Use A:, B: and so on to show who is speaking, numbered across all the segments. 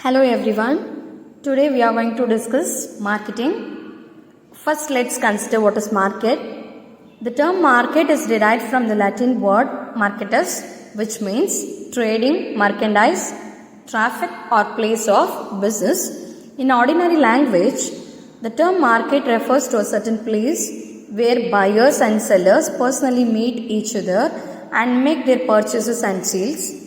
A: Hello everyone. Today we are going to discuss marketing. First let's consider what is market. The term market is derived from the Latin word marketus, which means trading, merchandise, traffic or place of business. In ordinary language, the term market refers to a certain place where buyers and sellers personally meet each other and make their purchases and sales.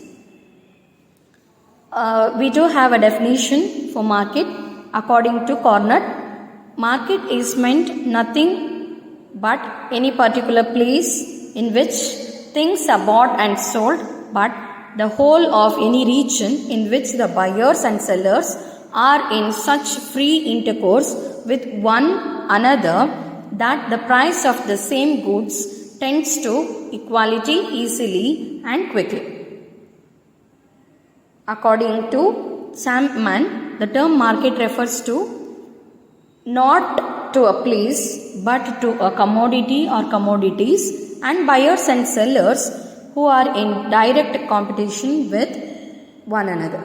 A: We do have a definition for market. According to Cornett, market is meant nothing but any particular place in which things are bought and sold, but the whole of any region in which the buyers and sellers are in such free intercourse with one another that the price of the same goods tends to equality easily and quickly. According to Chapman, the term market refers to not to a place but to a commodity or commodities and buyers and sellers who are in direct competition with one another.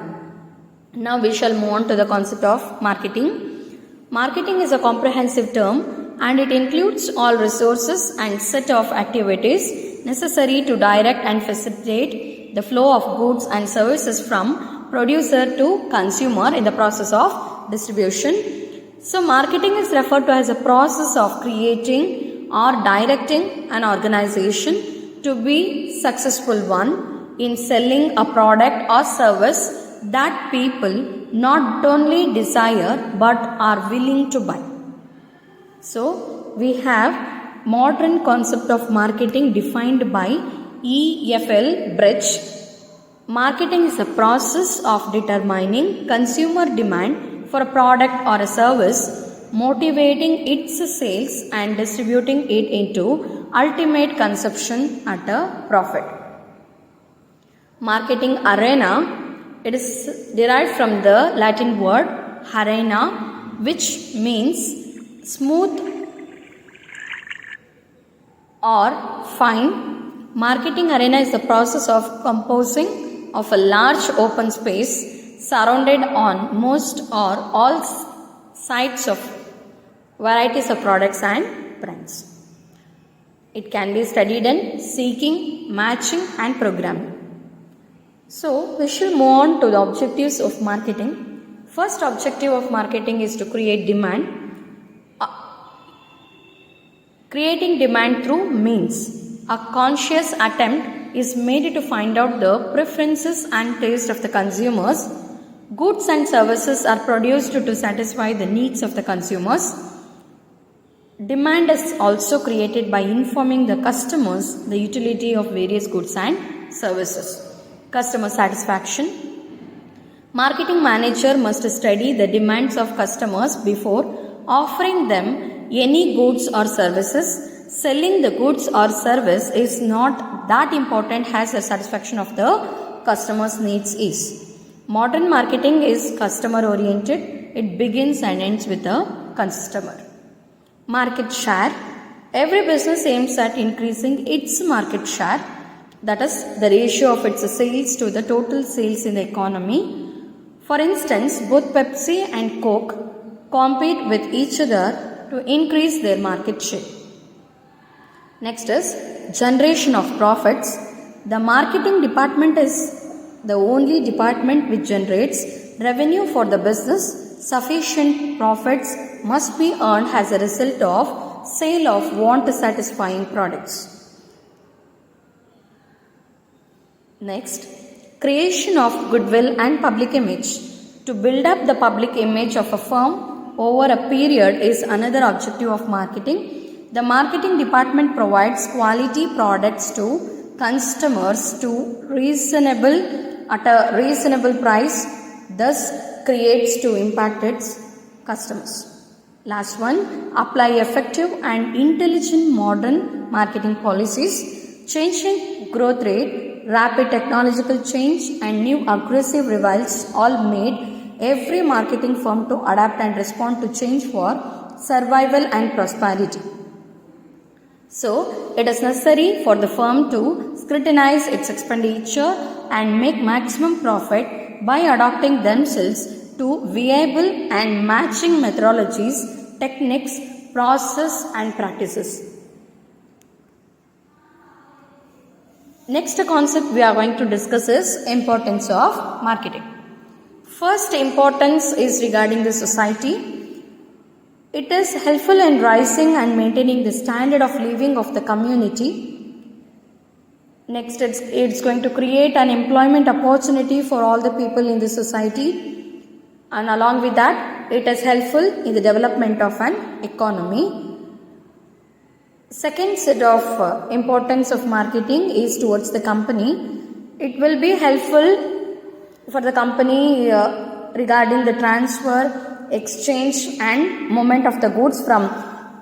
A: Now we shall move on to the concept of marketing. Marketing is a comprehensive term and it includes all resources and set of activities necessary to direct and facilitate the flow of goods and services from producer to consumer in the process of distribution. So marketing is referred to as a process of creating or directing an organization to be successful one in selling a product or service that people not only desire but are willing to buy. So we have modern concept of marketing defined by E.F.L. Bridge. Marketing is a process of determining consumer demand for a product or a service, motivating its sales and distributing it into ultimate consumption at a profit. Marketing arena, it is derived from the Latin word arena, which means smooth or fine. Marketing arena is the process of composing of a large open space surrounded on most or all sides of varieties of products and brands. It can be studied in seeking, matching and programming. So we shall move on to the objectives of marketing. First objective of marketing is to create demand. Creating demand through means. A conscious attempt is made to find out the preferences and taste of the consumers. Goods and services are produced to satisfy the needs of the consumers. Demand is also created by informing the customers the utility of various goods and services. Customer satisfaction. Marketing manager must study the demands of customers before offering them any goods or services. Selling the goods or service is not that important as the satisfaction of the customer's needs is. Modern marketing is customer oriented. It begins and ends with the customer. Market share. Every business aims at increasing its market share, that is the ratio of its sales to the total sales in the economy. For instance, both Pepsi and Coke compete with each other to increase their market share. Next is generation of profits. The marketing department is the only department which generates revenue for the business. Sufficient profits must be earned as a result of sale of want-satisfying products. Next, creation of goodwill and public image. To build up the public image of a firm over a period is another objective of marketing. The marketing department provides quality products to customers at a reasonable price, thus creates to impact its customers. Last one, apply effective and intelligent modern marketing policies. Changing growth rate, rapid technological change and new aggressive rivals all made every marketing firm to adapt and respond to change for survival and prosperity. So, it is necessary for the firm to scrutinize its expenditure and make maximum profit by adapting themselves to viable and matching methodologies, techniques, process and practices. Next concept we are going to discuss is importance of marketing. First importance is regarding the society. It is helpful in rising and maintaining the standard of living of the community. Next, it's going to create an employment opportunity for all the people in the society, and along with that, it is helpful in the development of an economy. Second set of importance of marketing is towards the company. It will be helpful for the company regarding the transfer, exchange and movement of the goods from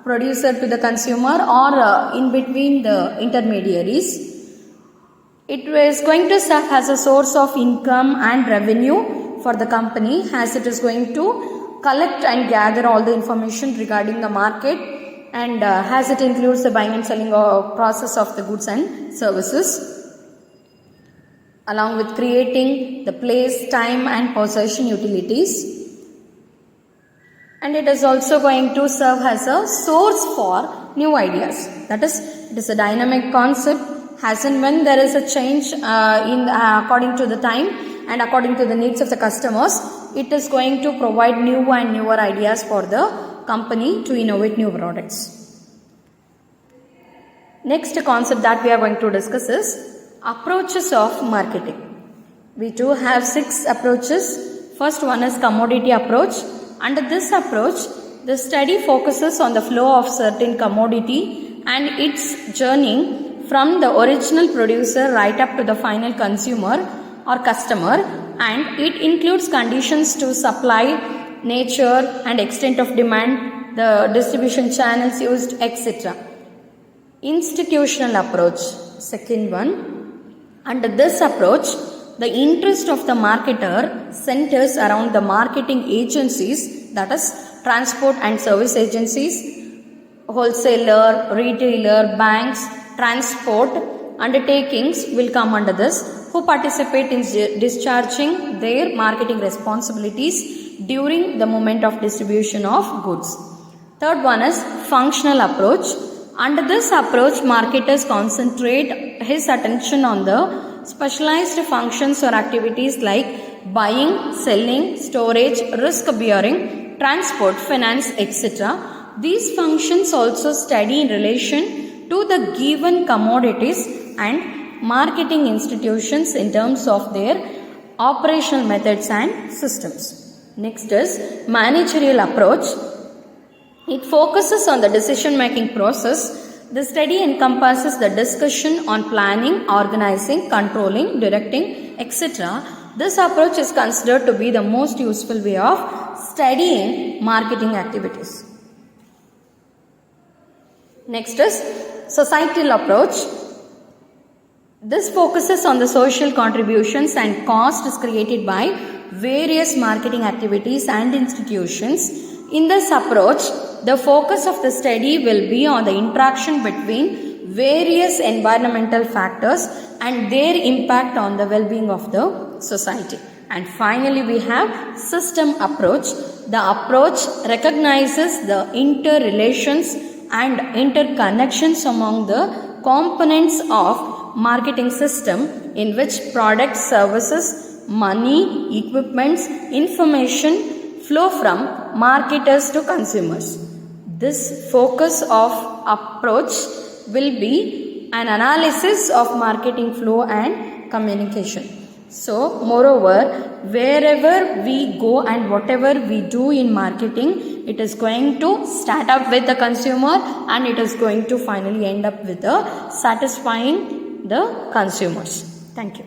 A: producer to the consumer or in between the intermediaries. It is going to serve as a source of income and revenue for the company, as it is going to collect and gather all the information regarding the market, and as it includes the buying and selling process of the goods and services, along with creating the place, time and possession utilities. And it is also going to serve as a source for new ideas. That is, it is a dynamic concept. As and when there is a change according to the time and according to the needs of the customers, it is going to provide new and newer ideas for the company to innovate new products. Next concept that we are going to discuss is approaches of marketing. We do have 6 approaches. First one is commodity approach. Under this approach, the study focuses on the flow of certain commodity and its journey from the original producer right up to the final consumer or customer, and it includes conditions to supply, nature and extent of demand, the distribution channels used, etc. Institutional approach, second one. Under this approach, the interest of the marketer centers around the marketing agencies, that is transport and service agencies, wholesaler, retailer, banks, transport undertakings will come under this, who participate in discharging their marketing responsibilities during the moment of distribution of goods. Third one is functional approach. Under this approach, marketers concentrate his attention on the specialized functions or activities like buying, selling, storage, risk bearing, transport, finance, etc. These functions also study in relation to the given commodities and marketing institutions in terms of their operational methods and systems. Next is managerial approach. It focuses on the decision making process. The study encompasses the discussion on planning, organizing, controlling, directing, etc. This approach is considered to be the most useful way of studying marketing activities. Next is societal approach. This focuses on the social contributions and costs created by various marketing activities and institutions. In this approach, the focus of the study will be on the interaction between various environmental factors and their impact on the well-being of the society. And finally, we have system approach. The approach recognizes the interrelations and interconnections among the components of marketing system, in which products, services, money, equipments, information flow from marketers to consumers. This focus of approach will be an analysis of marketing flow and communication. So, moreover, wherever we go and whatever we do in marketing, it is going to start up with the consumer and it is going to finally end up with satisfying the consumers. Thank you.